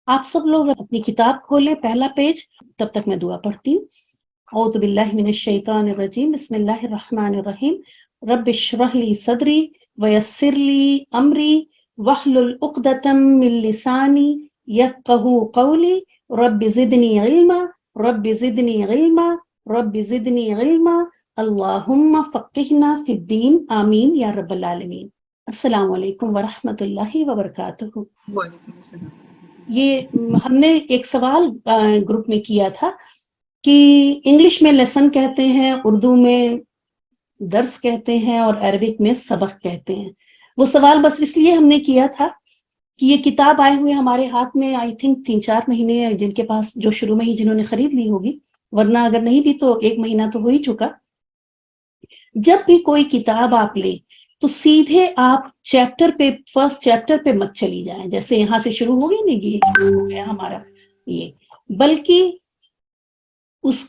آپ سب لوگ اپنی کتاب کھولیں، پہلا پیج، تب تک میں دعا پڑھتی ہوں۔ اعوذ باللہ من الشیطان الرجیم، بسم اللہ الرحمن الرحیم۔ رب اشرح لی صدری ویسر لی امری واحلل عقدۃ من لسانی یفقہوا قولی رب زدنی علما رب زدنی علما رب زدنی علما اللہم فقہنا فی الدین، آمین یا رب العالمین۔ السلام علیکم ورحمۃ اللہ وبرکاتہ۔ وعلیکم السلام۔ یہ ہم نے ایک سوال گروپ میں کیا تھا کہ انگلش میں لیسن کہتے ہیں، اردو میں درس کہتے ہیں اور عربک میں سبق کہتے ہیں۔ وہ سوال بس اس لیے ہم نے کیا تھا کہ یہ کتاب آئے ہوئے ہمارے ہاتھ میں آئی تھنک 3-4 مہینے ہیں، جن کے پاس جو شروع میں ہی جنہوں نے خرید لی ہوگی، ورنہ اگر نہیں بھی تو 1 مہینہ تو ہو ہی چکا۔ جب بھی کوئی کتاب آپ لیں تو سیدھے آپ فرسٹ چیپٹر پہ مت چلی جائیں، جیسے یہاں سے شروع ہو گئی نا، یہ ہو گیا ہمارا یہ، بلکہ اس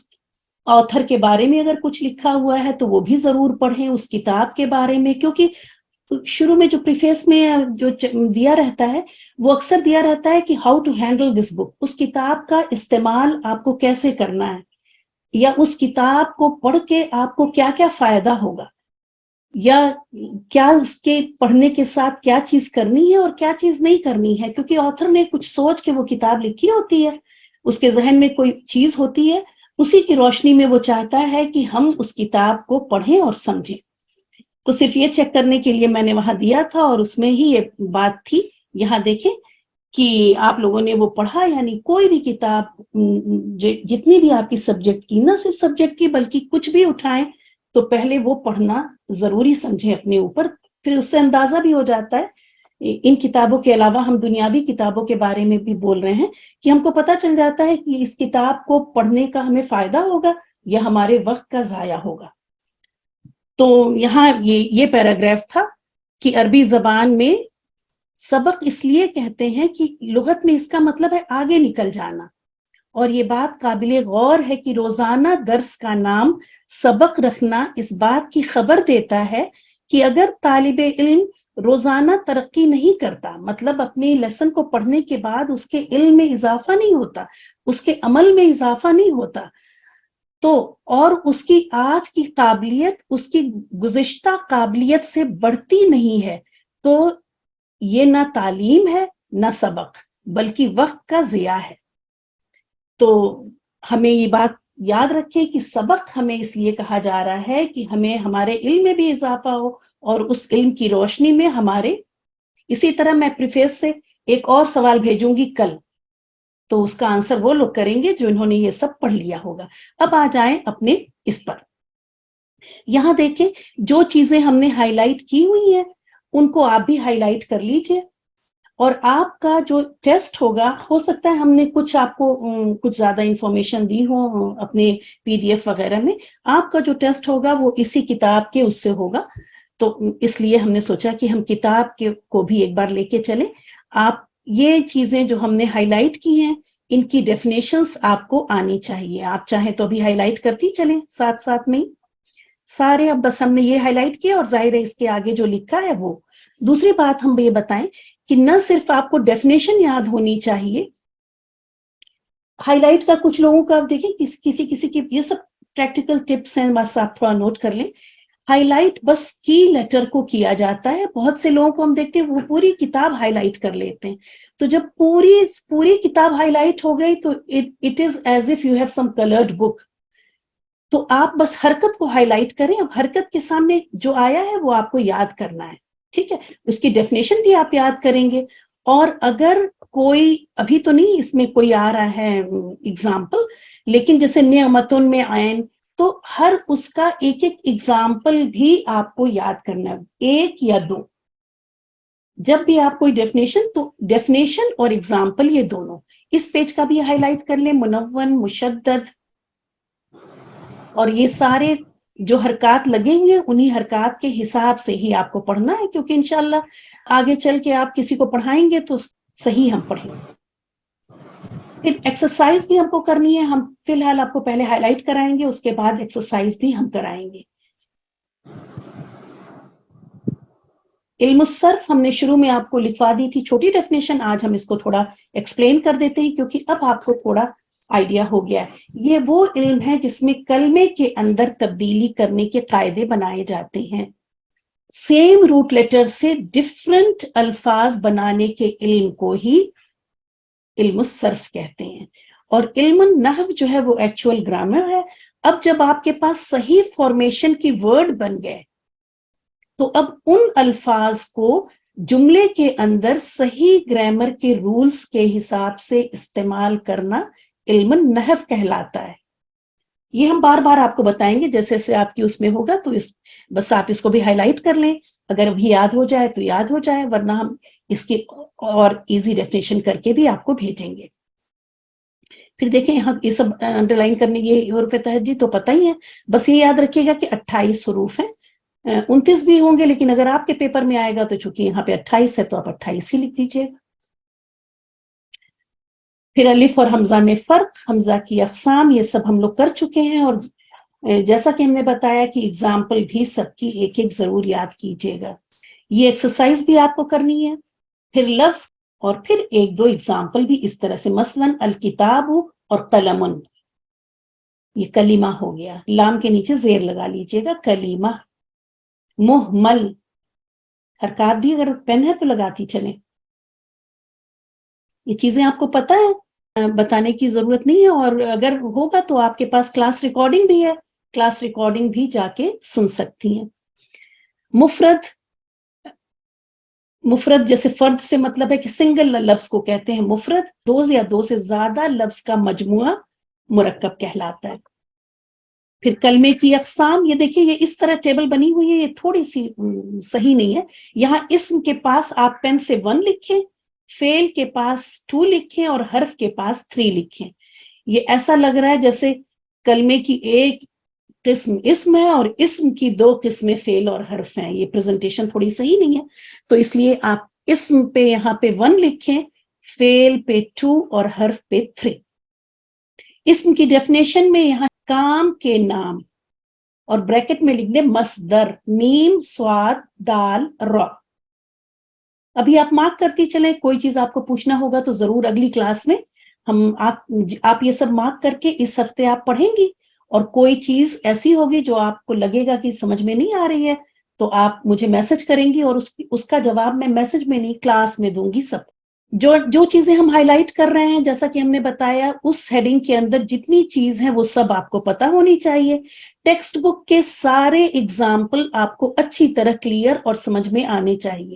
آتھر کے بارے میں اگر کچھ لکھا ہوا ہے تو وہ بھی ضرور پڑھیں، اس کتاب کے بارے میں، کیونکہ شروع میں جو پریفیس میں جو دیا رہتا ہے وہ اکثر دیا رہتا ہے کہ ہاؤ ٹو ہینڈل دس بک، اس کتاب کا استعمال آپ کو کیسے کرنا ہے، یا اس کتاب کو پڑھ کے آپ کو کیا کیا فائدہ ہوگا، یا کیا اس کے پڑھنے کے ساتھ کیا چیز کرنی ہے اور کیا چیز نہیں کرنی ہے، کیونکہ آتھر نے کچھ سوچ کے وہ کتاب لکھی ہوتی ہے، اس کے ذہن میں کوئی چیز ہوتی ہے، اسی کی روشنی میں وہ چاہتا ہے کہ ہم اس کتاب کو پڑھیں اور سمجھیں۔ تو صرف یہ چیک کرنے کے لیے میں نے وہاں دیا تھا، اور اس میں ہی یہ بات تھی۔ یہاں دیکھیں کہ آپ لوگوں نے وہ پڑھا، یعنی کوئی بھی کتاب جتنی بھی آپ کی سبجیکٹ کی، نہ صرف سبجیکٹ کی بلکہ کچھ بھی اٹھائیں تو پہلے وہ پڑھنا ضروری سمجھیں اپنے اوپر، پھر اس سے اندازہ بھی ہو جاتا ہے۔ ان کتابوں کے علاوہ ہم دنیاوی کتابوں کے بارے میں بھی بول رہے ہیں کہ ہم کو پتہ چل جاتا ہے کہ اس کتاب کو پڑھنے کا ہمیں فائدہ ہوگا یا ہمارے وقت کا ضائع ہوگا۔ تو یہاں یہ پیراگراف تھا کہ عربی زبان میں سبق اس لیے کہتے ہیں کہ لغت میں اس کا مطلب ہے آگے نکل جانا، اور یہ بات قابل غور ہے کہ روزانہ درس کا نام سبق رکھنا اس بات کی خبر دیتا ہے کہ اگر طالب علم روزانہ ترقی نہیں کرتا، مطلب اپنے لیسن کو پڑھنے کے بعد اس کے علم میں اضافہ نہیں ہوتا، اس کے عمل میں اضافہ نہیں ہوتا، تو اور اس کی آج کی قابلیت اس کی گزشتہ قابلیت سے بڑھتی نہیں ہے، تو یہ نہ تعلیم ہے نہ سبق، بلکہ وقت کا ضیاع ہے۔ تو ہمیں یہ بات یاد رکھیں کہ سبق ہمیں اس لیے کہا جا رہا ہے کہ ہمیں ہمارے علم میں بھی اضافہ ہو، اور اس علم کی روشنی میں ہمارے، اسی طرح میں پریفیس سے ایک اور سوال بھیجوں گی کل، تو اس کا آنسر وہ لوگ کریں گے جو انہوں نے یہ سب پڑھ لیا ہوگا۔ اب آ جائیں اپنے اس پر۔ یہاں دیکھیں جو چیزیں ہم نے ہائی لائٹ کی ہوئی ہیں ان کو آپ بھی ہائی لائٹ کر لیجئے، اور آپ کا جو ٹیسٹ ہوگا، ہو سکتا ہے ہم نے کچھ آپ کو کچھ زیادہ انفارمیشن دی ہو اپنے PDF وغیرہ میں، آپ کا جو ٹیسٹ ہوگا وہ اسی کتاب کے اس سے ہوگا، تو اس لیے ہم نے سوچا کہ ہم کتاب کو بھی ایک بار لے کے چلیں۔ آپ یہ چیزیں جو ہم نے ہائی لائٹ کی ہیں ان کی ڈیفینیشنز آپ کو آنی چاہیے، آپ چاہیں تو بھی ہائی لائٹ کرتی چلیں ساتھ ساتھ میں سارے۔ اب بس ہم نے یہ ہائی لائٹ کیا، اور ظاہر ہے اس کے آگے جو لکھا ہے وہ۔ دوسری بات ہم یہ بتائیں کہ نہ صرف آپ کو ڈیفینیشن یاد ہونی چاہیے، ہائی لائٹ کا کچھ لوگوں کا دیکھیں کسی کی یہ سب پریکٹیکل ٹپس ہیں، بس آپ تھوڑا نوٹ کر لیں۔ ہائی لائٹ بس کی لیٹر کو کیا جاتا ہے، بہت سے لوگوں کو ہم دیکھتے ہیں وہ پوری کتاب ہائی لائٹ کر لیتے ہیں، تو جب پوری کتاب ہائی لائٹ ہو گئی تو it is as if you have some coloured book, تو آپ بس حرکت کو ہائی لائٹ کریں، اب حرکت کے سامنے جو آیا ہے وہ آپ کو یاد کرنا ہے، ٹھیک ہے؟ اس کی ڈیفینیشن بھی آپ یاد کریں گے، اور اگر کوئی ابھی تو نہیں اس میں کوئی آ رہا ہے اگزامپل، لیکن جیسے نعمتن میں عین، تو ہر اس کا ایک اگزامپل بھی آپ کو یاد کرنا ہے، 1 یا 2۔ جب بھی آپ کوئی ڈیفینیشن، تو ڈیفینیشن اور اگزامپل یہ دونوں، اس پیج کا بھی ہائی لائٹ کر لیں، منون، مشدد، اور یہ سارے جو حرکات لگیں گے انہی حرکات کے حساب سے ہی آپ کو پڑھنا ہے، کیونکہ انشاءاللہ آگے چل کے آپ کسی کو پڑھائیں گے تو صحیح ہم پڑھیں گے۔ پھر ایکسرسائز بھی ہم کو کرنی ہے، ہم فی الحال آپ کو پہلے ہائی لائٹ کرائیں گے، اس کے بعد ایکسرسائز بھی ہم کرائیں گے۔ علم الصرف ہم نے شروع میں آپ کو لکھوا دی تھی چھوٹی ڈیفینیشن، آج ہم اس کو تھوڑا ایکسپلین کر دیتے ہیں کیونکہ اب آپ کو تھوڑا آئیڈیا ہو گیا ہے۔ یہ وہ علم ہے جس میں کلمے کے اندر تبدیلی کرنے کے قاعدے بنائے جاتے ہیں، سیم روٹ لیٹر سے ڈفرنٹ الفاظ بنانے کے علم کو ہی علم الصرف کہتے ہیں۔ اور علم النحو جو ہے وہ ایکچوئل گرامر ہے۔ اب جب آپ کے پاس صحیح فارمیشن کی ورڈ بن گئے تو اب ان الفاظ کو جملے کے اندر صحیح گرامر کے رولز کے حساب سے استعمال کرنا علم النحو کہلاتا ہے۔ یہ ہم بار بار آپ کو بتائیں گے جیسے جیسے آپ کی اس میں ہوگا، تو بس آپ اس کو بھی ہائی لائٹ کر لیں، اگر ابھی یاد ہو جائے تو یاد ہو جائے، ورنہ ہم اس کی اور ایزی ڈیفینیشن کر کے بھی آپ کو بھیجیں گے۔ پھر دیکھیں یہاں یہ سب انڈر لائن کرنے، یہ حروف تہجی تو پتہ ہی ہے، بس یہ یاد رکھیے گا کہ 28 حروف ہیں، 29 بھی ہوں گے، لیکن اگر آپ کے پیپر میں آئے گا تو چونکہ یہاں پہ 28 ہے تو آپ 28 ہی لکھ دیجیے۔ پھر الف اور حمزہ میں فرق، حمزہ کی اقسام، یہ سب ہم لوگ کر چکے ہیں، اور جیسا کہ ہم نے بتایا کہ اگزامپل بھی سب کی ایک ایک ضرور یاد کیجیے گا، یہ ایکسرسائز بھی آپ کو کرنی ہے۔ پھر لفظ اور پھر ایک دو اگزامپل بھی اس طرح سے، مثلا الکتاب اور قلم، یہ کلمہ ہو گیا، لام کے نیچے زیر لگا لیجیے گا، کلمہ۔ محمل، حرکات بھی اگر پین ہے تو لگاتی چلیں، یہ چیزیں آپ کو پتہ ہے، بتانے کی ضرورت نہیں ہے، اور اگر ہوگا تو آپ کے پاس کلاس ریکارڈنگ بھی ہے، کلاس ریکارڈنگ بھی جا کے سن سکتی ہیں۔ مفرد، مفرد جیسے فرد سے مطلب ہے کہ سنگل لفظ کو کہتے ہیں مفرد، دو یا دو سے زیادہ لفظ کا مجموعہ مرکب کہلاتا ہے۔ پھر کلمے کی اقسام، یہ دیکھیے یہ اس طرح ٹیبل بنی ہوئی ہے، یہ تھوڑی سی صحیح نہیں ہے، یہاں اسم کے پاس آپ پین سے 1 لکھیں، فعل کے پاس 2 لکھیں، اور حرف کے پاس 3 لکھیں۔ یہ ایسا لگ رہا ہے جیسے کلمے کی ایک قسم اسم ہے اور اسم کی 2 قسمیں فعل اور حرف ہیں، یہ پریزنٹیشن تھوڑی صحیح نہیں ہے، تو اس لیے آپ اسم پہ یہاں پہ 1 لکھیں، فعل پہ 2 اور حرف پہ 3۔ اسم کی ڈیفینیشن میں یہاں کام کے نام، اور بریکٹ میں لکھ دیں مصدر، میم صاد دال را۔ ابھی آپ مارک کرتی چلیں، کوئی چیز آپ کو پوچھنا ہوگا تو ضرور اگلی کلاس میں آپ یہ سب مارک کر کے اس ہفتے آپ پڑھیں گی، اور کوئی چیز ایسی ہوگی جو آپ کو لگے گا کہ سمجھ میں نہیں آ رہی ہے تو آپ مجھے میسج کریں گی، اور اس کا جواب میں میسج میں نہیں کلاس میں دوں گی۔ سب جو چیزیں ہم ہائی لائٹ کر رہے ہیں، جیسا کہ ہم نے بتایا اس ہیڈنگ کے اندر جتنی چیز ہے وہ سب آپ کو پتا ہونی چاہیے۔ ٹیکسٹ بک کے سارے اگزامپل آپ کو اچھی طرح کلیئر اور سمجھ میں آنے چاہیے،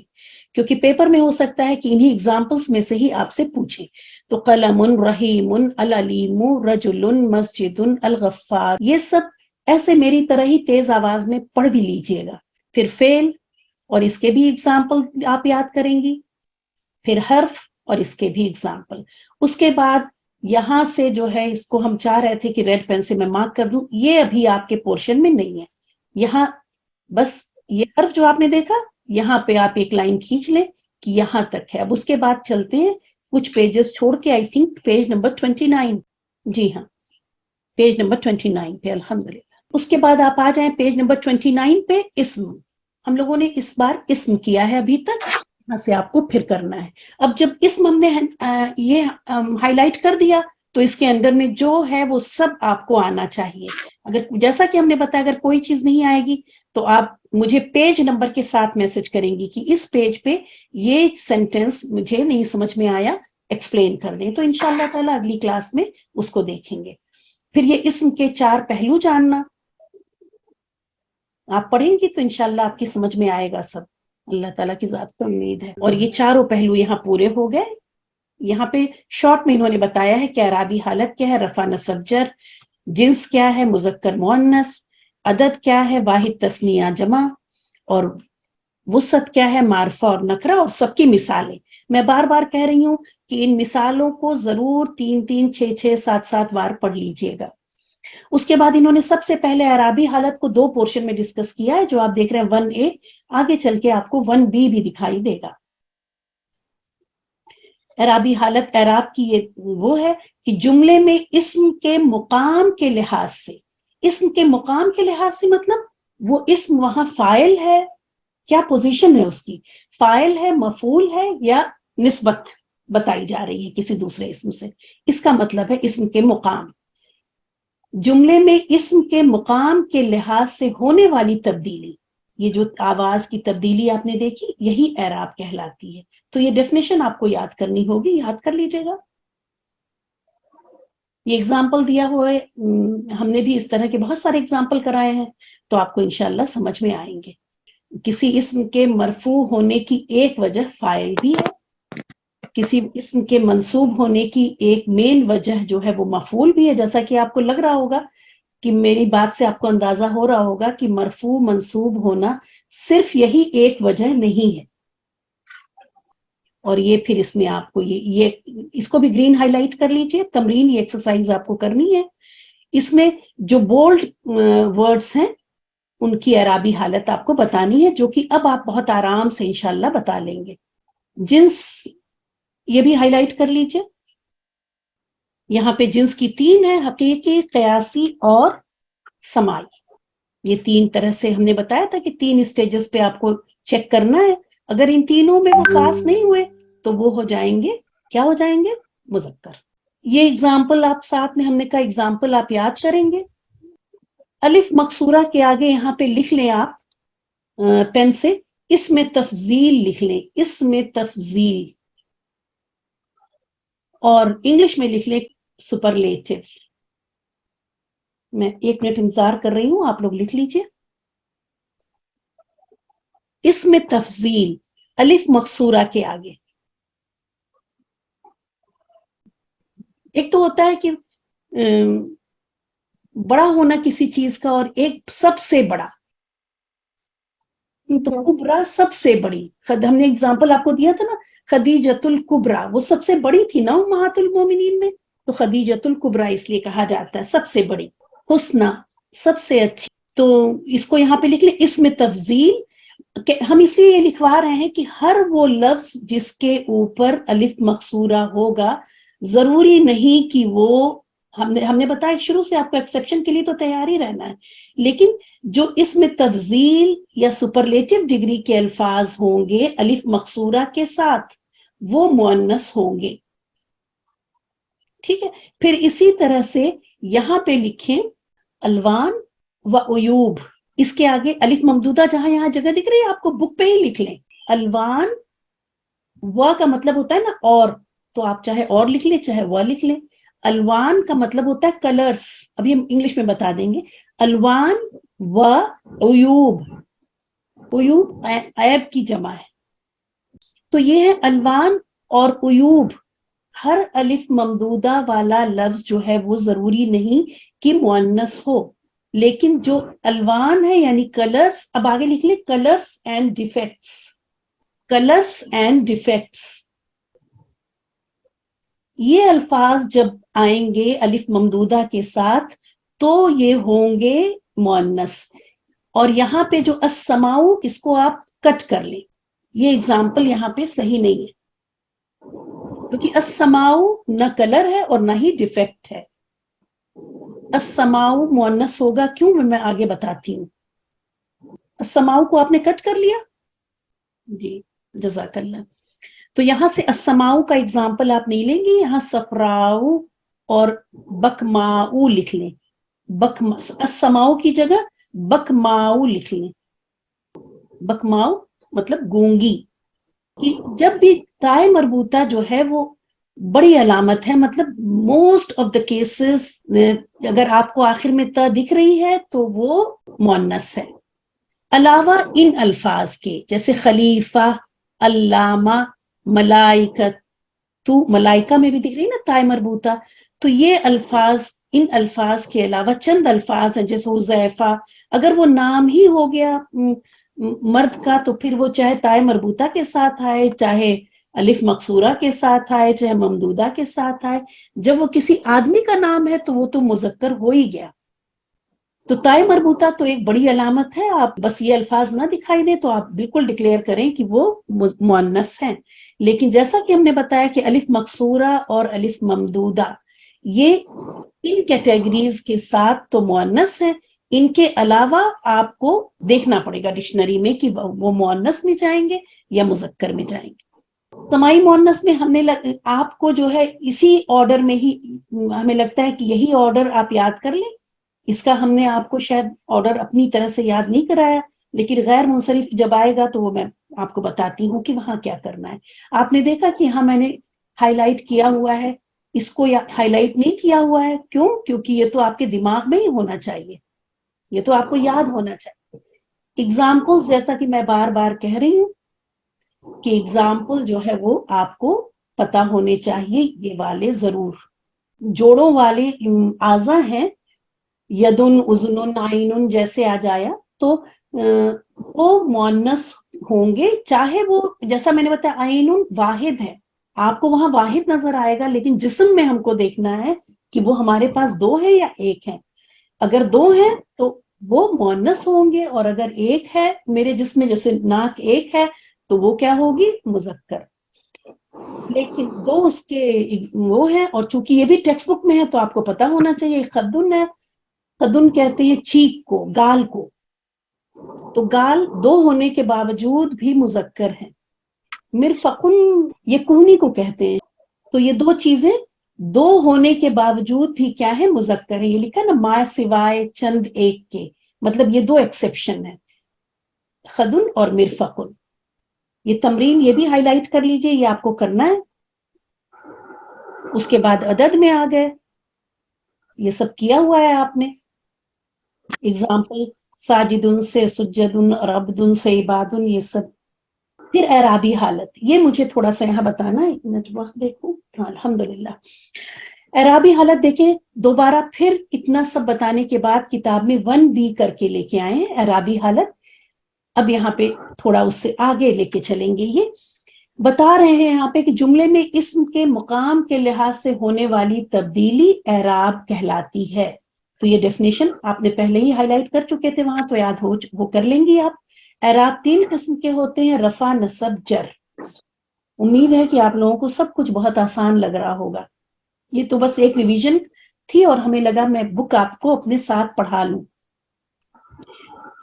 کیونکہ پیپر میں ہو سکتا ہے کہ انہی اگزامپلس میں سے ہی آپ سے پوچھیں۔ تو قلم، رحیم، العلیم، رجل، مسجد، الغفار، یہ سب ایسے میری طرح ہی تیز آواز میں پڑھ بھی لیجئے گا۔ پھر فعل اور اس کے بھی اگزامپل آپ یاد کریں گی، پھر حرف اور اس کے بھی اگزامپل۔ اس کے بعد یہاں سے جو ہے اس کو ہم چاہ رہے تھے کہ ریڈ پین سے میں مارک کر دوں، یہ ابھی آپ کے پورشن میں نہیں ہے، یہاں بس یہ حرف جو آپ نے دیکھا یہاں پہ آپ ایک لائن کھینچ لیں کہ یہاں تک ہے۔ اب اس کے بعد چلتے ہیں کچھ پیجز چھوڑ کے، آئی تھنک پیج نمبر 29، جی ہاں پیج نمبر 29 پہ الحمدللہ۔ اس کے بعد آپ آ جائیں پیج نمبر 29 پہ، اسم، ہم لوگوں نے اس بار اسم کیا ہے ابھی تک، یہاں سے آپ کو پھر کرنا ہے۔ اب جب اسم ہم نے یہ ہائی لائٹ کر دیا تو اس کے اندر میں جو ہے وہ سب آپ کو آنا چاہیے۔ اگر جیسا کہ ہم نے بتایا اگر کوئی چیز نہیں آئے گی تو آپ مجھے پیج نمبر کے ساتھ میسج کریں گی کہ اس پیج پہ یہ سینٹنس مجھے نہیں سمجھ میں آیا، ایکسپلین کر دیں، تو انشاءاللہ تعالی اگلی کلاس میں اس کو دیکھیں گے۔ پھر یہ اسم کے 4 پہلو جاننا، آپ پڑھیں گی تو انشاءاللہ آپ کی سمجھ میں آئے گا سب، اللہ تعالیٰ کی ذات کو امید ہے۔ اور یہ 4 پہلو یہاں پورے ہو گئے۔ یہاں پہ شارٹ میں انہوں نے بتایا ہے کہ اعرابی حالت کیا ہے، رفع نصب جر، جنس کیا ہے، مذکر مؤنث، عدد کیا ہے، واحد تثنیہ جمع، اور وسعت کیا ہے، معرفہ اور نکرہ، اور سب کی مثالیں۔ میں بار بار کہہ رہی ہوں کہ ان مثالوں کو ضرور 3 6 7 بار پڑھ لیجئے گا۔ اس کے بعد انہوں نے سب سے پہلے اعرابی حالت کو 2 پورشن میں ڈسکس کیا ہے، جو آپ دیکھ رہے ہیں 1A، آگے چل کے آپ کو 1B بھی دکھائی دے گا۔ اعرابی حالت اعراب کی یہ وہ ہے کہ جملے میں اسم کے مقام کے لحاظ سے، اسم کے مقام کے لحاظ سے مطلب وہ اسم وہاں فاعل ہے کیا پوزیشن ہے اس کی، فاعل ہے، مفعول ہے، یا نسبت بتائی جا رہی ہے کسی دوسرے اسم سے. اس کا مطلب ہے اسم کے مقام. جملے میں اسم کے مقام کے لحاظ سے ہونے والی تبدیلی، یہ جو آواز کی تبدیلی آپ نے دیکھی، یہی اعراب کہلاتی ہے. تو یہ ڈیفینیشن آپ کو یاد کرنی ہوگی، یاد کر لیجئے گا. یہ اگزامپل دیا ہوا ہے، ہم نے بھی اس طرح کے بہت سارے اگزامپل کرائے ہیں، تو آپ کو انشاءاللہ سمجھ میں آئیں گے. کسی اسم کے مرفوع ہونے کی ایک وجہ فاعل بھی ہے، کسی اسم کے منصوب ہونے کی ایک مین وجہ جو ہے وہ مفعول بھی ہے. جیسا کہ آپ کو لگ رہا ہوگا کہ میری بات سے آپ کو اندازہ ہو رہا ہوگا کہ مرفوع منصوب ہونا صرف یہی ایک وجہ نہیں ہے. اور یہ پھر اس میں آپ کو یہ اس کو بھی گرین ہائی لائٹ کر لیجئے، تمرین، یہ ایکسرسائز آپ کو کرنی ہے. اس میں جو بولڈ ورڈز ہیں ان کی اعرابی حالت آپ کو بتانی ہے، جو کہ اب آپ بہت آرام سے انشاءاللہ بتا لیں گے. جنس، یہ بھی ہائی لائٹ کر لیجئے. یہاں پہ جنس کی 3 ہے، حقیقی، قیاسی اور سماعی. یہ 3 طرح سے ہم نے بتایا تھا کہ 3 اسٹیجز پہ آپ کو چیک کرنا ہے. اگر ان تینوں میں وہ پاس نہیں ہوئے تو وہ ہو جائیں گے، کیا ہو جائیں گے؟ مذکر. یہ اگزامپل آپ ساتھ میں، ہم نے کہا اگزامپل آپ یاد کریں گے. الف مقصورہ کے آگے یہاں پہ لکھ لیں آپ پین سے، اس میں تفضیل لکھ لیں، اس میں تفضیل، اور انگلش میں لکھ لیں سپرلیٹو. میں 1 منٹ انتظار کر رہی ہوں، آپ لوگ لکھ لیجئے. اس میں تفضیل الف مقصورہ کے آگے. ایک تو ہوتا ہے کہ بڑا ہونا کسی چیز کا، اور ایک سب سے بڑا. تو کبرا سب سے بڑی، ہم نے اگزامپل آپ کو دیا تھا نا، خدیجۃ الکبریٰ، وہ سب سے بڑی تھی نا امہات المومنین میں، تو خدیجۃ الکبریٰ اس لیے کہا جاتا ہے سب سے بڑی. حسنہ، سب سے اچھی. تو اس کو یہاں پہ لکھ لیں اس میں تفضیل. ہم اس لیے یہ لکھوا رہے ہیں کہ ہر وہ لفظ جس کے اوپر الف مقصورہ ہوگا، ضروری نہیں کہ وہ، ہم نے بتایا شروع سے آپ کو ایکسیپشن کے لیے تو تیار ہی رہنا ہے، لیکن جو اس میں تفضیل یا سپرلیٹو ڈگری کے الفاظ ہوں گے الف مقصورہ کے ساتھ، وہ مؤنث ہوں گے. ٹھیک ہے. پھر اسی طرح سے یہاں پہ لکھیں الوان و عیوب، اس کے آگے الف ممدودہ جہاں یہاں جگہ دکھ رہی ہے آپ کو، بک پہ ہی لکھ لیں. الوان، و کا مطلب ہوتا ہے نا اور، تو آپ چاہے اور لکھ لیں چاہے وہ لکھ لیں. الوان کا مطلب ہوتا ہے کلرز، ابھی ہم انگلش میں بتا دیں گے. الوان و عیوب، عیوب عیب کی جمع ہے. تو یہ ہے الوان اور عیوب. ہر الف ممدودہ والا لفظ جو ہے وہ ضروری نہیں کہ مؤنث ہو، لیکن جو الوان ہے یعنی کلرز، اب آگے لکھ لیں colours and defects. Colours and defects, یہ الفاظ جب آئیں گے الف ممدودہ کے ساتھ تو یہ ہوں گے مؤنث. اور یہاں پہ جو السماؤ، اس کو آپ کٹ کر لیں، یہ اگزامپل یہاں پہ صحیح نہیں ہے، کیونکہ السماؤ نہ کلر ہے اور نہ ہی ڈیفیکٹ ہے. السماؤ مؤنث ہوگا کیوں، میں آگے بتاتی ہوں. السماؤ کو آپ نے کٹ کر لیا جی، جزاک اللہ. تو یہاں سے السماؤ کا اگزامپل آپ نہیں لیں گے، یہاں صفراؤ اور بکماؤ لکھ لیں. السماؤ کی جگہ بکماؤ لکھ لیں. بکماؤ مطلب گونگی. جب بھی تائے مربوطہ جو ہے وہ بڑی علامت ہے، مطلب موسٹ آف دا کیسز اگر آپ کو آخر میں تا دکھ رہی ہے تو وہ مؤنث ہے. علاوہ ان الفاظ کے، جیسے خلیفہ، علامہ، ملائکت، تو ملائکہ میں بھی دکھ رہی نا تائے مربوطہ. تو یہ الفاظ، ان الفاظ کے علاوہ چند الفاظ ہیں جیسے حذیفہ، اگر وہ نام ہی ہو گیا مرد کا تو پھر وہ چاہے تائے مربوطہ کے ساتھ آئے، چاہے الف مقصورہ کے ساتھ آئے، چاہے ممدودہ کے ساتھ آئے. جب وہ کسی آدمی کا نام ہے تو وہ تو مذکر ہو ہی گیا. تو تائے مربوطہ تو ایک بڑی علامت ہے، آپ بس یہ الفاظ نہ دکھائی دیں تو آپ بالکل ڈکلیئر کریں کہ وہ مؤنث ہیں. لیکن جیسا کہ ہم نے بتایا کہ الف مقصورہ اور الف ممدودہ یہ ان کیٹیگریز کے ساتھ تو مؤنث ہیں، ان کے علاوہ آپ کو دیکھنا پڑے گا ڈکشنری میں کہ وہ مؤنث میں جائیں گے یا مذکر میں جائیں گے. سماعی مؤنث میں ہم نے آپ کو جو ہے اسی آرڈر میں ہی ہمیں لگتا ہے کہ یہی آرڈر آپ یاد کر لیں. اس کا ہم نے آپ کو شاید آرڈر اپنی طرح سے یاد نہیں کرایا, لیکن غیر منصرف جب آئے گا تو وہ میں آپ کو بتاتی ہوں کہ وہاں کیا کرنا ہے. آپ نے دیکھا کہ یہاں میں نے ہائی لائٹ کیا ہوا ہے, اس کو ہائی لائٹ نہیں کیا ہوا ہے. کیوں؟ کیونکہ یہ تو آپ کے دماغ میں ہی ہونا چاہیے, یہ تو آپ کو یاد ہونا چاہیے. ایگزامپلز جیسا کہ میں بار بار کہہ رہی ہوں کہ ایگزامپل جو ہے وہ آپ کو پتا ہونے چاہیے, یہ والے ضرور. جوڑوں والے اعضا ہیں, یدن, اذن, عین جیسے آ جایا تو وہ مؤنث ہوں گے, چاہے وہ جیسا میں نے بتایا عین واحد ہے, آپ کو وہاں واحد نظر آئے گا, لیکن جسم میں ہم کو دیکھنا ہے کہ وہ ہمارے پاس دو ہے یا ایک ہے. اگر دو ہیں تو وہ مؤنث ہوں گے, اور اگر ایک ہے میرے جسم میں, جیسے ناک ایک ہے, تو وہ کیا ہوگی؟ مذکر. لیکن دو اس کے وہ ہیں, اور چونکہ یہ بھی ٹیکسٹ بک میں ہے تو آپ کو پتا ہونا چاہیے. خدن ہے, خدن کہتے ہیں چیک کو, گال کو, تو گال دو ہونے کے باوجود بھی مذکر ہیں. مرفقن یہ کوہنی کو کہتے ہیں. تو یہ دو چیزیں دو ہونے کے باوجود بھی کیا ہے؟ مذکر ہیں. یہ لکھا نا ما سوائے چند ایک کے, مطلب یہ دو ایکسیپشن ہیں, خدن اور مرفقن. یہ تمرین یہ بھی ہائی لائٹ کر لیجئے, یہ آپ کو کرنا ہے. اس کے بعد عدد میں آ گئے, یہ سب کیا ہوا ہے آپ نے. اگزامپل ساجدن سے سجدن اور عبدن سے عبادن, یہ سب. پھر اعرابی حالت, یہ مجھے تھوڑا سا یہاں بتانا ہے, ایک منٹ وقت دیکھوں. الحمدللہ. اعرابی حالت دیکھیں, دوبارہ پھر اتنا سب بتانے کے بعد کتاب میں 1B کر کے لے کے آئے ہیں اعرابی حالت. اب یہاں پہ تھوڑا اس سے آگے لے کے چلیں گے. یہ بتا رہے ہیں یہاں پہ کہ جملے میں اسم کے مقام کے لحاظ سے ہونے والی تبدیلی اعراب کہلاتی ہے. تو یہ ڈیفینیشن آپ نے پہلے ہی ہائی لائٹ کر چکے تھے وہاں, تو یاد وہ کر لیں گی آپ. اعراب 3 قسم کے ہوتے ہیں, رفع, نصب, جر. امید ہے کہ آپ لوگوں کو سب کچھ بہت آسان لگ رہا ہوگا. یہ تو بس ایک ریویژن تھی, اور ہمیں لگا میں بک آپ کو اپنے ساتھ پڑھا لوں.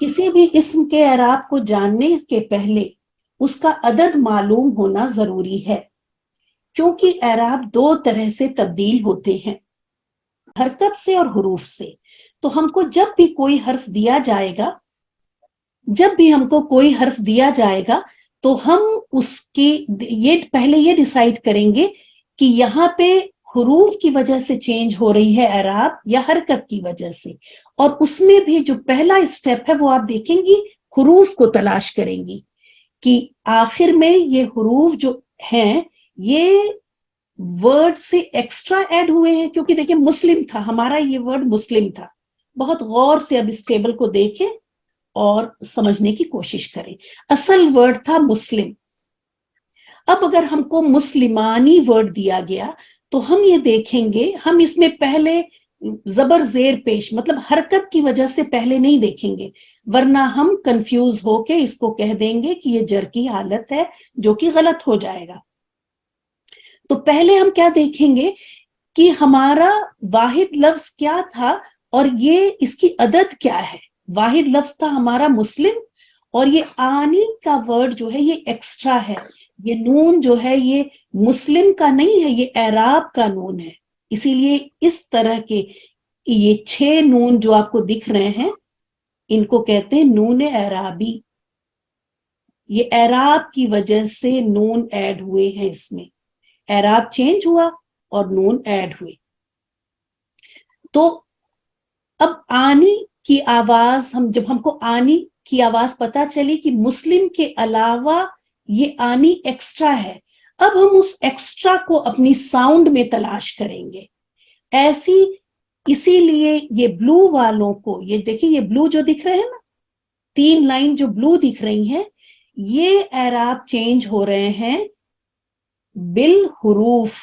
کسی بھی اسم کے اعراب کو جاننے کے پہلے اس کا عدد معلوم ہونا ضروری ہے, کیونکہ اعراب 2 طرح سے تبدیل ہوتے ہیں, حرکت سے اور حروف سے. تو ہم کو جب بھی کوئی حرف دیا جائے گا, تو ہم اس کی یہ پہلے یہ ڈیسائیڈ کریں گے کہ یہاں پہ حروف کی وجہ سے چینج ہو رہی ہے اعراب یا حرکت کی وجہ سے. اور اس میں بھی جو پہلا اسٹیپ ہے وہ آپ دیکھیں گی, حروف کو تلاش کریں گی کہ آخر میں یہ حروف جو ہیں یہ ورڈ سے ایکسٹرا ایڈ ہوئے ہیں. کیونکہ دیکھیں مسلم تھا ہمارا, یہ ورڈ مسلم تھا. بہت غور سے اب اس ٹیبل کو دیکھیں اور سمجھنے کی کوشش کریں. اصل ورڈ تھا مسلم. اب اگر ہم کو مسلمانی ورڈ دیا گیا تو ہم یہ دیکھیں گے, ہم اس میں پہلے زبر زیر پیش مطلب حرکت کی وجہ سے پہلے نہیں دیکھیں گے, ورنہ ہم کنفیوز ہو کے اس کو کہہ دیں گے کہ یہ جر کی حالت ہے, جو کہ غلط ہو جائے گا. تو پہلے ہم کیا دیکھیں گے کہ ہمارا واحد لفظ کیا تھا اور یہ اس کی عدد کیا ہے. واحد لفظ تھا ہمارا مسلم, اور یہ آنی کا ورڈ جو ہے یہ ایکسٹرا ہے. یہ نون جو ہے یہ مسلم کا نہیں ہے, یہ اعراب کا نون ہے. اسی لیے اس طرح کے یہ 6 نون جو آپ کو دکھ رہے ہیں ان کو کہتے ہیں نون اعرابی. یہ اعراب کی وجہ سے نون ایڈ ہوئے ہیں, اس میں اعراب چینج ہوا اور نون ایڈ ہوئے. تو اب آنی کی آواز جب ہم کو آنی کی آواز پتا چلی کہ مسلم کے علاوہ یہ آنی ایکسٹرا ہے, اب ہم اس ایکسٹرا کو اپنی ساؤنڈ میں تلاش کریں گے. اسی لیے یہ بلو والوں کو, یہ دیکھیں یہ بلو جو دکھ رہے ہیں نا, 3 لائن جو بلو دکھ رہی ہیں, یہ اعراب چینج ہو رہے ہیں بالحروف.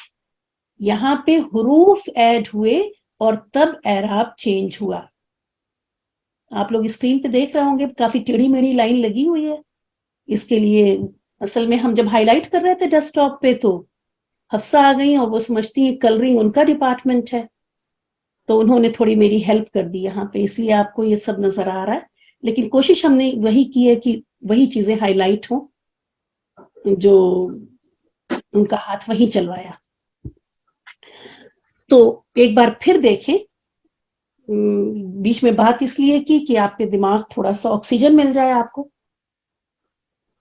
یہاں پہ حروف ایڈ ہوئے اور تب اعراب چینج ہوا. آپ لوگ اسکرین پہ دیکھ رہے ہوں گے کافی ٹیڑھی میڑھی لائن لگی ہوئی ہے. اس کے لیے اصل میں ہم جب ہائی لائٹ کر رہے تھے ڈیسک ٹاپ پہ تو حفصہ آ گئی اور وہ سمجھتی ہیں کلرنگ ان کا ڈپارٹمنٹ ہے. تو انہوں نے تھوڑی میری ہیلپ کر دی یہاں پہ، اس لیے آپ کو یہ سب نظر آ رہا ہے، لیکن کوشش ہم نے وہی کی ہے کہ وہی چیزیں ہائی لائٹ ہوں جو ان کا ہاتھ وہی چلوایا۔ تو ایک بار پھر دیکھیں، بیچ میں بات اس لیے کی کہ آپ کے دماغ تھوڑا سا آکسیجن مل جائے، آپ کو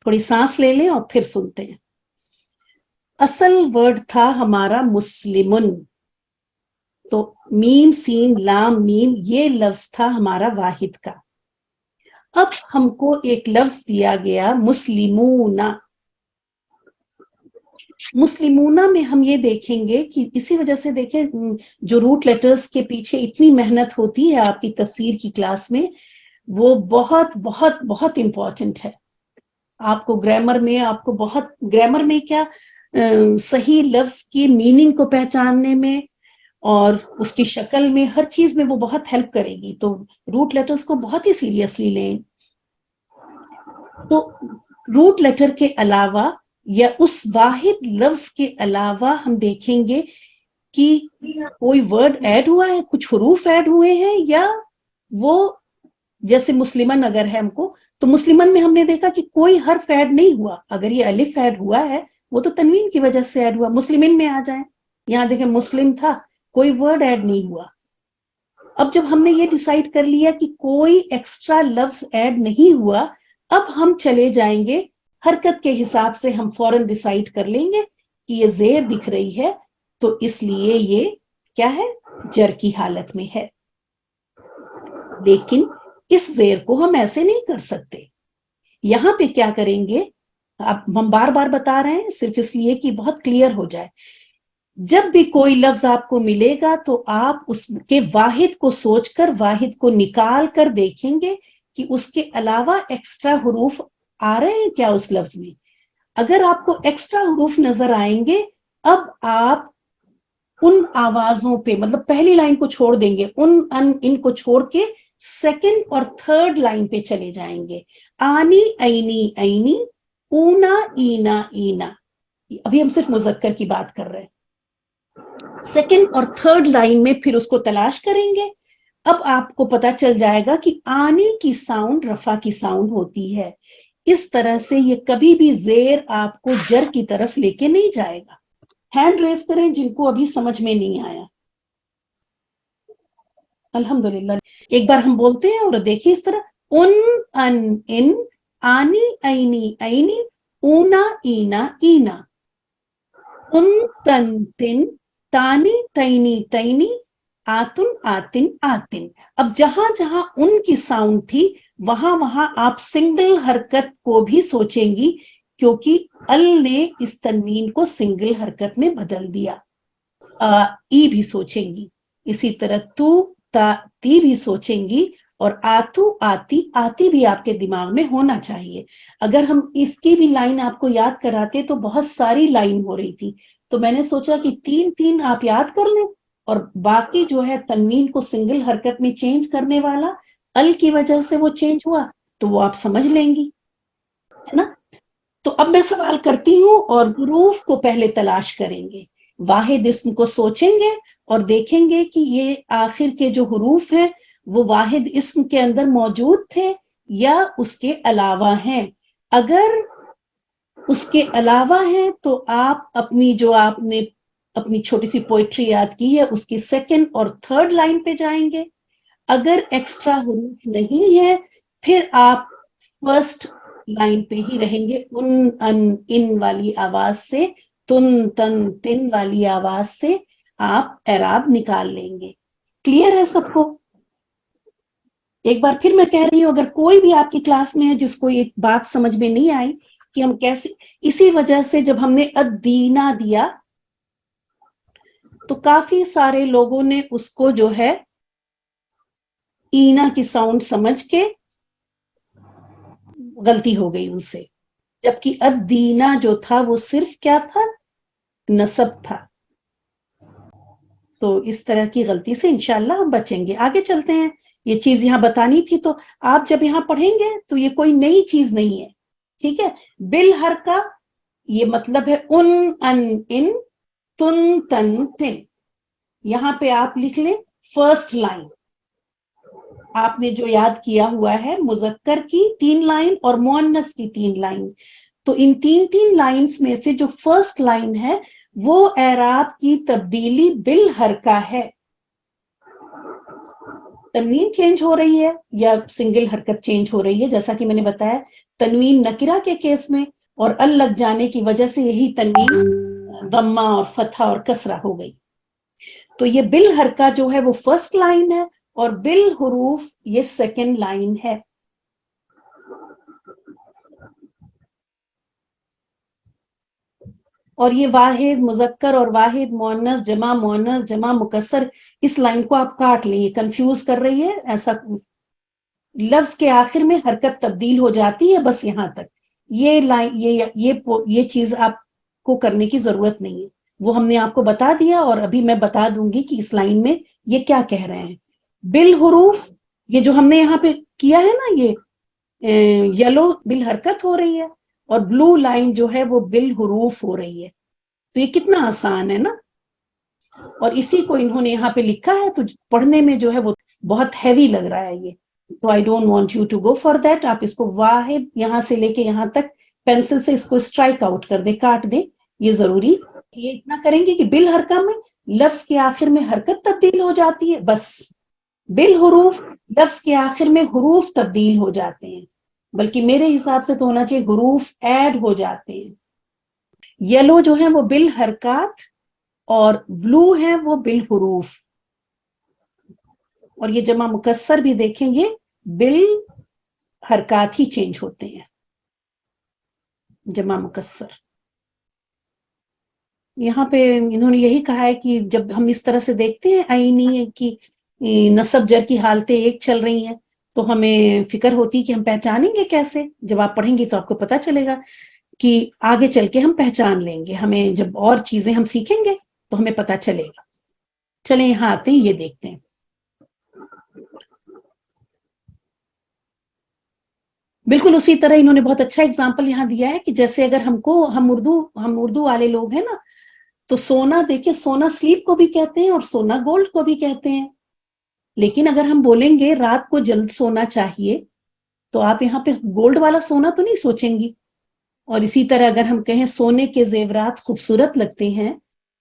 تھوڑی سانس لے لیں اور پھر سنتے ہیں۔ اصل ورڈ تھا ہمارا مسلمن، تو میم سین لام میم یہ لفظ تھا ہمارا واحد کا۔ اب ہم کو ایک لفظ دیا گیا مسلمون، مسلمونہ میں ہم یہ دیکھیں گے کہ اسی وجہ سے دیکھیں جو روٹ لیٹرز کے پیچھے اتنی محنت ہوتی ہے آپ کی تفسیر کی کلاس میں، وہ بہت بہت بہت امپورٹنٹ ہے آپ کو گرامر میں، آپ کو بہت گرامر میں کیا صحیح لفظ کی میننگ کو پہچاننے میں اور اس کی شکل میں، ہر چیز میں وہ بہت ہیلپ کرے گی، تو روٹ لیٹرز کو بہت ہی سیریسلی لیں۔ تو روٹ لیٹر کے علاوہ یا اس واحد لفظ کے علاوہ ہم دیکھیں گے کہ کوئی ورڈ ایڈ ہوا ہے، کچھ حروف ایڈ ہوئے ہیں، یا وہ جیسے مسلمن اگر ہے ہم کو، تو مسلمن میں ہم نے دیکھا کہ کوئی حرف ایڈ نہیں ہوا، اگر یہ الف ایڈ ہوا ہے وہ تو تنوین کی وجہ سے ایڈ ہوا۔ مسلمن میں آ جائیں، یہاں دیکھیں مسلم تھا، کوئی ورڈ ایڈ نہیں ہوا۔ اب جب ہم نے یہ ڈیسائیڈ کر لیا کہ کوئی ایکسٹرا لفظ ایڈ نہیں ہوا، اب ہم چلے جائیں گے حرکت کے حساب سے، ہم فوراً ڈیسائیڈ کر لیں گے کہ یہ زیر دکھ رہی ہے تو اس لیے یہ کیا ہے، جر کی حالت میں ہے۔ لیکن اس زیر کو ہم ایسے نہیں کر سکتے، یہاں پہ کیا کریں گے، اب ہم بار بار بتا رہے ہیں صرف اس لیے کہ بہت کلیئر ہو جائے، جب بھی کوئی لفظ آپ کو ملے گا تو آپ اس کے واحد کو سوچ کر، واحد کو نکال کر دیکھیں گے کہ اس کے علاوہ ایکسٹرا حروف آ رہے ہیں کیا اس لفظ میں۔ اگر آپ کو ایکسٹرا حروف نظر آئیں گے، اب آپ ان آوازوں پہ، مطلب پہلی لائن کو چھوڑ دیں گے، ان کو چھوڑ کے سیکنڈ اور تھرڈ لائن پہ چلے جائیں گے۔ آنی اینی اینی، اونا اینا اینا، ابھی ہم صرف مذکر کی بات کر رہے ہیں۔ سیکنڈ اور تھرڈ لائن میں پھر اس کو تلاش کریں گے، اب آپ کو پتا چل جائے گا کہ آنی کی ساؤنڈ رفع کی ساؤنڈ ہوتی ہے۔ اس طرح سے یہ کبھی بھی زیر آپ کو جر کی طرف لے کے نہیں جائے گا۔ ہینڈ ریز کریں جن کو ابھی سمجھ میں نہیں آیا۔ الحمدللہ، ایک بار ہم بولتے ہیں اور دیکھیں اس طرح، ان آنی اینی اینی، اونا اینا اینا، تن تن، تانی تینی تینی، آتن آتن آتن۔ اب جہاں جہاں ان کی ساؤنڈ تھی وہاں وہاں آپ سنگل حرکت کو بھی سوچیں گی، کیونکہ ال نے اس تنوین کو سنگل حرکت میں بدل دیا۔ ای بھی سوچیں گی، اسی طرح تو تا تی بھی سوچیں گی، اور آتو آتی آتی بھی آپ کے دماغ میں ہونا چاہیے۔ اگر ہم اس کی بھی لائن آپ کو یاد کراتے تو بہت ساری لائن ہو رہی تھی، تو میں نے سوچا کہ تین تین آپ یاد کر لیں، اور باقی جو ہے تنوین کو سنگل حرکت میں چینج کرنے والا ال کی وجہ سے وہ چینج ہوا تو وہ آپ سمجھ لیں گی، ہے نا۔ تو اب میں سوال کرتی ہوں اور حروف کو پہلے تلاش کریں گے، واحد اسم کو سوچیں گے اور دیکھیں گے کہ یہ آخر کے جو حروف ہیں وہ واحد اسم کے اندر موجود تھے یا اس کے علاوہ ہیں۔ اگر اس کے علاوہ ہیں تو آپ اپنی جو آپ نے اپنی چھوٹی سی پوئٹری یاد کی ہے اس کی سیکنڈ اور تھرڈ لائن پہ جائیں گے۔ اگر ایکسٹرا حروف نہیں ہے پھر آپ فرسٹ لائن پہ ہی رہیں گے، ان والی آواز سے، تن تن تن والی آواز سے آپ اعراب نکال لیں گے۔ کلیئر ہے سب کو؟ ایک بار پھر میں کہہ رہی ہوں، اگر کوئی بھی آپ کی کلاس میں ہے جس کو یہ بات سمجھ میں نہیں آئی کہ ہم کیسے، اسی وجہ سے جب ہم نے ادینہ دیا تو کافی سارے لوگوں نے اس کو جو ہے اینا کی ساؤنڈ سمجھ کے غلطی ہو گئی ان سے، جبکہ ادینہ جو تھا وہ صرف کیا تھا، نصب تھا۔ تو اس طرح کی غلطی سے انشاءاللہ ہم بچیں گے۔ آگے چلتے ہیں، یہ چیز یہاں بتانی تھی، تو آپ جب یہاں پڑھیں گے تو یہ کوئی نئی چیز نہیں ہے، ٹھیک ہے۔ بالحرکہ یہ مطلب ہے ان، ان، تن تن تن، یہاں پہ آپ لکھ لیں فرسٹ لائن آپ نے جو یاد کیا ہوا ہے مذکر کی 3 لائن اور مؤنث کی 3 لائن، تو ان 3 لائنز میں سے جو فرسٹ لائن ہے وہ اعراب کی تبدیلی بالحرکہ ہے. تنوین چینج ہو رہی ہے یا سنگل حرکت چینج ہو رہی ہے، جیسا کہ میں نے بتایا تنوین نکرہ کے کیس میں اور ال لگ جانے کی وجہ سے یہی تنوین ضمہ اور فتحہ اور کسرہ ہو گئی. تو یہ بالحرکہ جو ہے وہ فرسٹ لائن ہے اور بالحروف یہ سیکنڈ لائن ہے. اور یہ واحد مذکر اور واحد مؤنث جمع مکسر، اس لائن کو آپ کاٹ لیں، یہ کنفیوز کر رہی ہے. ایسا لفظ کے آخر میں حرکت تبدیل ہو جاتی ہے، بس یہاں تک. یہ لائن یہ چیز آپ کو کرنے کی ضرورت نہیں ہے، وہ ہم نے آپ کو بتا دیا. اور ابھی میں بتا دوں گی کہ اس لائن میں یہ کیا کہہ رہے ہیں. بالحروف یہ جو ہم نے یہاں پہ کیا ہے نا، یہ یلو بالحرکت ہو رہی ہے اور بلو لائن جو ہے وہ بالحروف ہو رہی ہے. تو یہ کتنا آسان ہے نا. اور اسی کو انہوں نے یہاں پہ لکھا ہے تو پڑھنے میں جو ہے وہ بہت ہیوی لگ رہا ہے یہ. تو I don't want you to go for that. آپ اس کو واحد یہاں سے لے کے یہاں تک پینسل سے اس کو اسٹرائک آؤٹ کر دیں، کاٹ دیں. یہ ضروری یہ اتنا کریں گے کہ بالحرکہ میں لفظ کے آخر میں حرکت تبدیل ہو جاتی ہے، بس. بالحروف لفظ کے آخر میں حروف تبدیل ہو جاتے ہیں، بلکہ میرے حساب سے تو ہونا چاہیے حروف ایڈ ہو جاتے ہیں. یلو جو ہے وہ بالحرکات اور بلو ہے وہ بالحروف. اور یہ جمع مکسر بھی دیکھیں یہ بالحرکات ہی چینج ہوتے ہیں. جمع مکسر یہاں پہ انہوں نے یہی کہا ہے کہ جب ہم اس طرح سے دیکھتے ہیں عینی کی نصب جر کی حالتیں ایک چل رہی ہیں تو ہمیں فکر ہوتی کہ ہم پہچانیں گے کیسے. جب آپ پڑھیں گے تو آپ کو پتا چلے گا کہ آگے چل کے ہم پہچان لیں گے. ہمیں جب اور چیزیں ہم سیکھیں گے تو ہمیں پتا چلے گا. چلیں یہاں آتے ہیں، یہ دیکھتے ہیں. بالکل اسی طرح انہوں نے بہت اچھا اگزامپل یہاں دیا ہے کہ جیسے اگر ہم اردو والے لوگ ہیں نا، تو سونا دیکھیں، سونا سلیپ کو بھی کہتے ہیں اور سونا گولڈ کو بھی کہتے ہیں. لیکن اگر ہم بولیں گے رات کو جلد سونا چاہیے تو آپ یہاں پہ گولڈ والا سونا تو نہیں سوچیں گی. اور اسی طرح اگر ہم کہیں سونے کے زیورات خوبصورت لگتے ہیں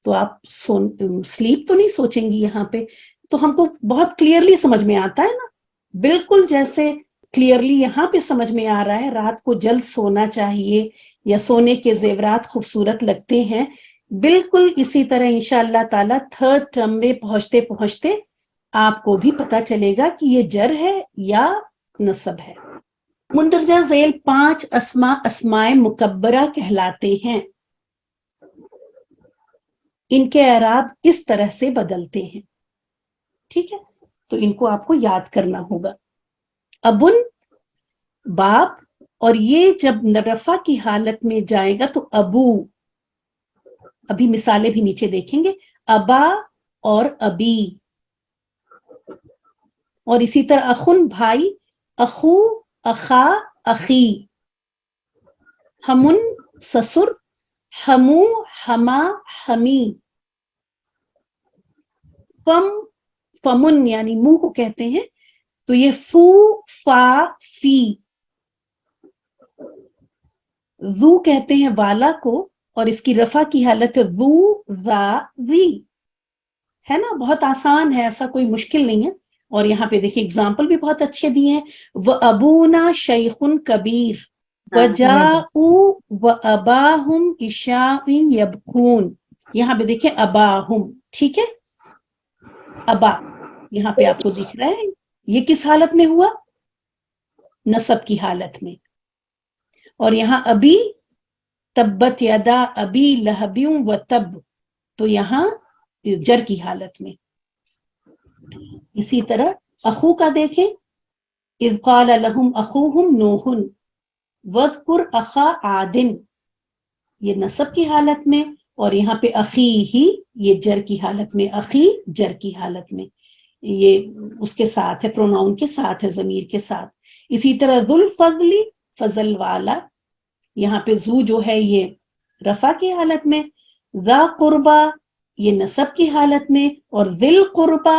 تو آپ سلیپ تو نہیں سوچیں گی یہاں پہ. تو ہم کو بہت کلیئرلی سمجھ میں آتا ہے نا، بالکل جیسے کلیئرلی یہاں پہ سمجھ میں آ رہا ہے رات کو جلد سونا چاہیے یا سونے کے زیورات خوبصورت لگتے ہیں. بالکل اسی طرح انشاءاللہ تعالی تھرڈ ٹرم میں پہنچتے پہنچتے آپ کو بھی پتا چلے گا کہ یہ جر ہے یا نصب ہے. مندرجہ ذیل 5 اسماء مکبرہ کہلاتے ہیں. ان کے اعراب اس طرح سے بدلتے ہیں. ٹھیک ہے، تو ان کو آپ کو یاد کرنا ہوگا. ابن باپ، اور یہ جب رفع کی حالت میں جائے گا تو ابو. ابھی مثالیں بھی نیچے دیکھیں گے. ابا اور ابی. اور اسی طرح اخن بھائی، اخو اخا اخی. ہمن سسر، ہمو ہما ہمی. فمن یعنی منہ کو کہتے ہیں تو یہ فو فا فی. ذو کہتے ہیں والا کو اور اس کی رفع کی حالت ہے ذو ذا ذی. ہے نا، بہت آسان ہے، ایسا کوئی مشکل نہیں ہے. اور یہاں پہ دیکھیے اگزامپل بھی بہت اچھے دیے ہیں. وَأَبُونَا شَيْخٌ كَبِيرٌ وَجَاءُوا وَأَبَاهُمْ عِشَاءٌ يَبْكُونَ. یہاں پہ دیکھیں اباہم، ٹھیک ہے. ابا یہاں پہ آپ کو دکھ رہا ہے، یہ کس حالت میں ہوا؟ نصب کی حالت میں. اور یہاں ابھی تبت یدا ابی لہب وتب، تو یہاں جر کی حالت میں. اسی طرح اخو کا دیکھیں، اذ قال لهم اخوهم نوح واذکر اخا عاد، یہ نصب کی حالت میں. اور یہاں پہ اخی ہی یہ جر کی حالت میں، اخی جر کی حالت میں، یہ اس کے ساتھ ہے، پروناؤن کے ساتھ ہے، ضمیر کے ساتھ. اسی طرح ذو الفضل فضل والا، یہاں پہ ذو جو ہے یہ رفع کی حالت میں. ذا قربا یہ نصب کی حالت میں، اور ذل قربا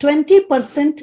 20%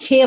6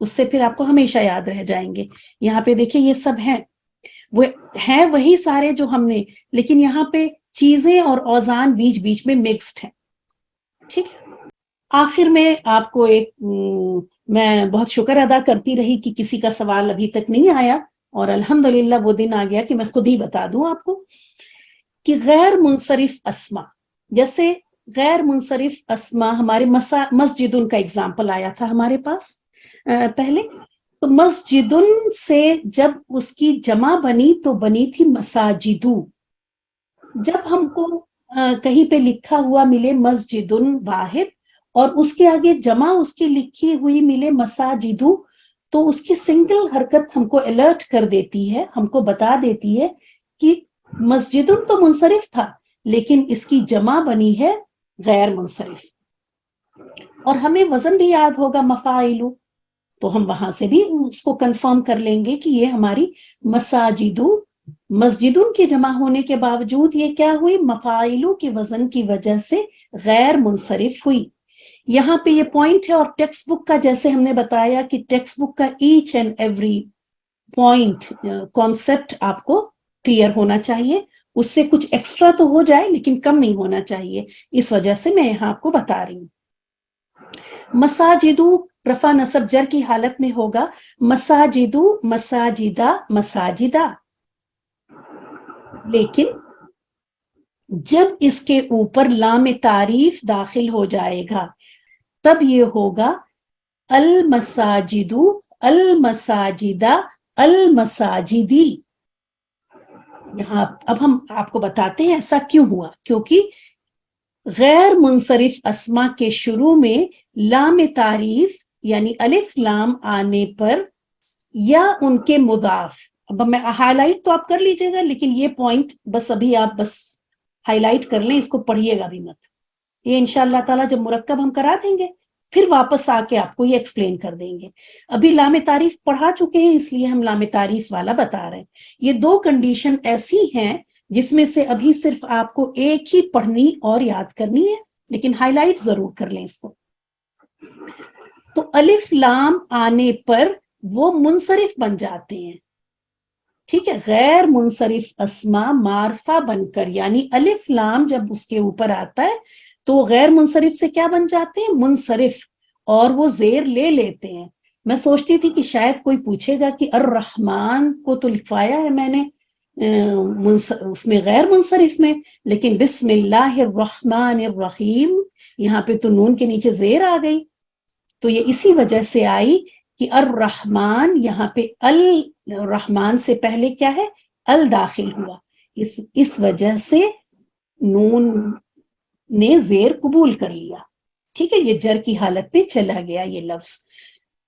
اس سے پھر آپ کو ہمیشہ یاد رہ جائیں گے. یہاں پہ دیکھیں یہ سب ہیں، وہ ہیں وہی سارے جو ہم نے، لیکن یہاں پہ چیزیں اور اوزان بیچ بیچ میں مکسڈ ہیں. ٹھیک ہے. آخر میں آپ کو ایک میں بہت شکر ادا کرتی رہی کہ کسی کا سوال ابھی تک نہیں آیا، اور الحمدللہ وہ دن آ گیا کہ میں خود ہی بتا دوں آپ کو کہ غیر منصرف اسما، جیسے غیر منصرف اسما ہمارے مسجدن کا اگزامپل آیا تھا ہمارے پاس پہلے. تو مسجدن سے جب اس کی جمع بنی تو بنی تھی مساجدو. جب ہم کو کہیں پہ لکھا ہوا ملے مسجدن واحد اور اس کے آگے جمع اس کی لکھی ہوئی ملے مساجدو، تو اس کی سنگل حرکت ہم کو الرٹ کر دیتی ہے، ہم کو بتا دیتی ہے کہ مسجدن تو منصرف تھا لیکن اس کی جمع بنی ہے غیر منصرف. اور ہمیں وزن بھی یاد ہوگا مفاعلو، تو ہم وہاں سے بھی اس کو کنفرم کر لیں گے کہ یہ ہماری مساجدو مسجدن کے جمع ہونے کے باوجود یہ کیا ہوئی، مفاعلو کے وزن کی وجہ سے غیر منصرف ہوئی. یہاں پہ یہ پوائنٹ ہے، اور ٹیکسٹ بک کا جیسے ہم نے بتایا کہ ٹیکسٹ بک کا each and every point concept آپ کو کلیئر ہونا چاہیے، اس سے کچھ ایکسٹرا تو ہو جائے لیکن کم نہیں ہونا چاہیے، اس وجہ سے میں یہاں آپ کو بتا رہی ہوں. مساجدو رفع نصب جر کی حالت میں ہوگا مساجدو مساجدہ مساجدہ، لیکن جب اس کے اوپر لام تعریف داخل ہو جائے گا تب یہ ہوگا المساجدو المساجدہ المساجدی. یہاں اب ہم آپ کو بتاتے ہیں ایسا کیوں ہوا، کیونکہ غیر منصرف اسما کے شروع میں لام تعریف یعنی الف لام آنے پر یا ان کے مضاف، اب میں ہائی لائٹ تو آپ کر لیجئے گا لیکن یہ پوائنٹ بس ابھی آپ بس ہائی لائٹ کر لیں، اس کو پڑھیے گا بھی مت. یہ انشاءاللہ تعالیٰ جب مرکب ہم کرا دیں گے پھر واپس آ کے آپ کو یہ ایکسپلین کر دیں گے. ابھی لام تعریف پڑھا چکے ہیں اس لیے ہم لام تعریف والا بتا رہے ہیں. یہ دو کنڈیشن ایسی ہیں جس میں سے ابھی صرف آپ کو ایک ہی پڑھنی اور یاد کرنی ہے، لیکن ہائی لائٹ ضرور کر لیں اس کو. تو الف لام آنے پر وہ منصرف بن جاتے ہیں. ٹھیک ہے. غیر منصرف اسما معرفہ بن کر، یعنی الف لام جب اس کے اوپر آتا ہے تو غیر منصرف سے کیا بن جاتے ہیں، منصرف، اور وہ زیر لے لیتے ہیں. میں سوچتی تھی کہ شاید کوئی پوچھے گا کہ الرحمن کو تو لکھوایا ہے میں نے اس میں غیر منصرف میں، لیکن بسم اللہ الرحمن الرحیم یہاں پہ تو نون کے نیچے زیر آ گئی. تو یہ اسی وجہ سے آئی کہ الرحمن یہاں پہ الرحمن سے پہلے کیا ہے، ال داخل ہوا، اس وجہ سے نون نے زیر قبول کر لیا. ٹھیک ہے. یہ جر کی حالت میں چلا گیا یہ لفظ.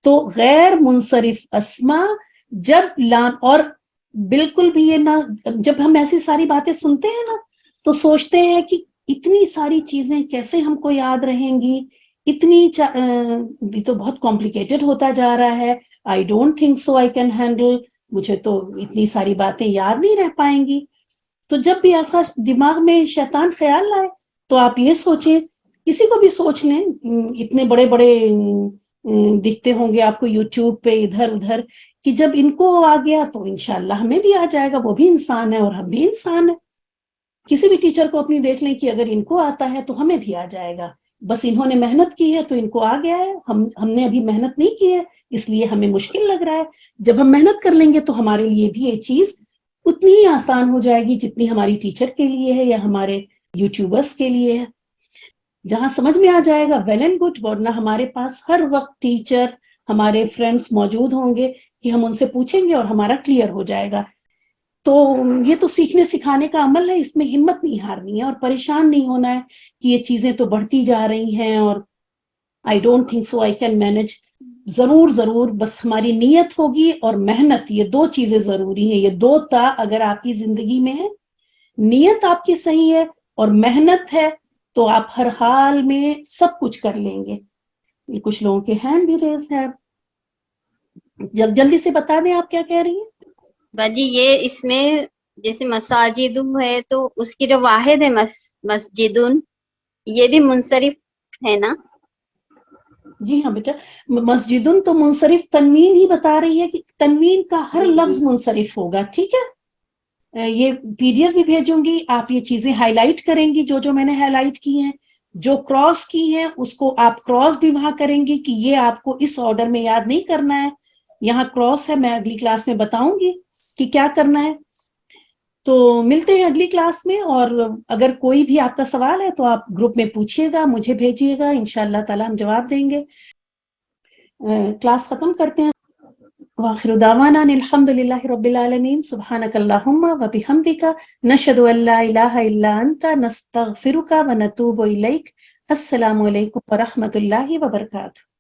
تو غیر منصرف اسما جب لام، اور بالکل بھی یہ نہ، جب ہم ایسی ساری باتیں سنتے ہیں نا تو سوچتے ہیں کہ اتنی ساری چیزیں کیسے ہم کو یاد رہیں گی، اتنی بھی تو بہت کمپلیکیٹڈ ہوتا جا رہا ہے. I don't think so I can handle, مجھے تو اتنی ساری باتیں یاد نہیں رہ پائیں گی. تو جب بھی ایسا دماغ میں شیطان خیال لائے تو آپ یہ سوچیں، کسی کو بھی سوچ لیں، اتنے بڑے بڑے دکھتے ہوں گے آپ کو یوٹیوب پہ ادھر ادھر، کہ جب ان کو آ گیا تو انشاءاللہ ہمیں بھی آ جائے گا. وہ بھی انسان ہے اور ہم بھی انسان ہیں. کسی بھی ٹیچر کو اپنی دیکھ لیں کہ اگر ان کو آتا ہے تو ہمیں بھی آ جائے گا. بس انہوں نے محنت کی ہے تو ان کو آ گیا ہے، ہم نے ابھی محنت نہیں کی ہے اس لیے ہمیں مشکل لگ رہا ہے. جب ہم محنت کر لیں گے تو ہمارے لیے بھی یہ چیز اتنی ہی آسان ہو جائے گی جتنی ہماری ٹیچر کے لیے ہے یا ہمارے یوٹیوبرز کے لیے ہے. جہاں سمجھ میں آ جائے گا ویل اینڈ گڈ، ورنہ ہمارے پاس ہر وقت ٹیچر، ہمارے فرینڈس موجود ہوں گے کہ ہم ان سے پوچھیں گے اور ہمارا کلیئر ہو جائے گا. تو یہ تو سیکھنے سکھانے کا عمل ہے، اس میں ہمت نہیں ہارنی ہے اور پریشان نہیں ہونا ہے کہ یہ چیزیں تو بڑھتی جا رہی ہیں اور I don't think so I can manage. ضرور ضرور، بس ہماری نیت ہوگی اور محنت، یہ دو چیزیں ضروری ہیں. یہ دو تا اگر آپ کی زندگی میں ہے، نیت آپ کی صحیح ہے اور محنت ہے، تو آپ ہر حال میں سب کچھ کر لیں گے. کچھ لوگوں کے ہینڈ بھی ریز ہے، جلدی سے بتا دیں آپ کیا کہہ رہی ہیں. باجی یہ اس میں جیسے مساجد ہے تو اس کی جو واحد ہے مسجدن، یہ بھی منصرف ہے نا؟ جی ہاں بیٹا, مسجدن تو منصرف تنوین ہی بتا رہی ہے کہ تنوین کا ہر لفظ منصرف ہوگا, ٹھیک ہے. یہ پی ڈی ایف بھی بھیجوں گی, آپ یہ چیزیں ہائی لائٹ کریں گی جو میں نے ہائی لائٹ کی ہیں, جو کراس کی ہیں اس کو آپ کراس بھی وہاں کریں گی کہ یہ آپ کو اس آرڈر میں یاد نہیں کرنا ہے, یہاں کراس ہے, میں اگلی کلاس میں بتاؤں گی کہ کیا کرنا ہے. تو ملتے ہیں اگلی کلاس میں, اور اگر کوئی بھی آپ کا سوال ہے تو آپ گروپ میں پوچھیے گا, مجھے بھیجیے گا, انشاءاللہ تعالی ہم جواب دیں گے. کلاس ختم کرتے ہیں. وآخر دعوانا الحمد للہ رب العالمین, سبحانک اللہم و بحمدک, نشہد ان لا الہ الا انت, نستغفرک و نتوب الیک. السلام علیکم ورحمۃ اللہ وبرکاتہ.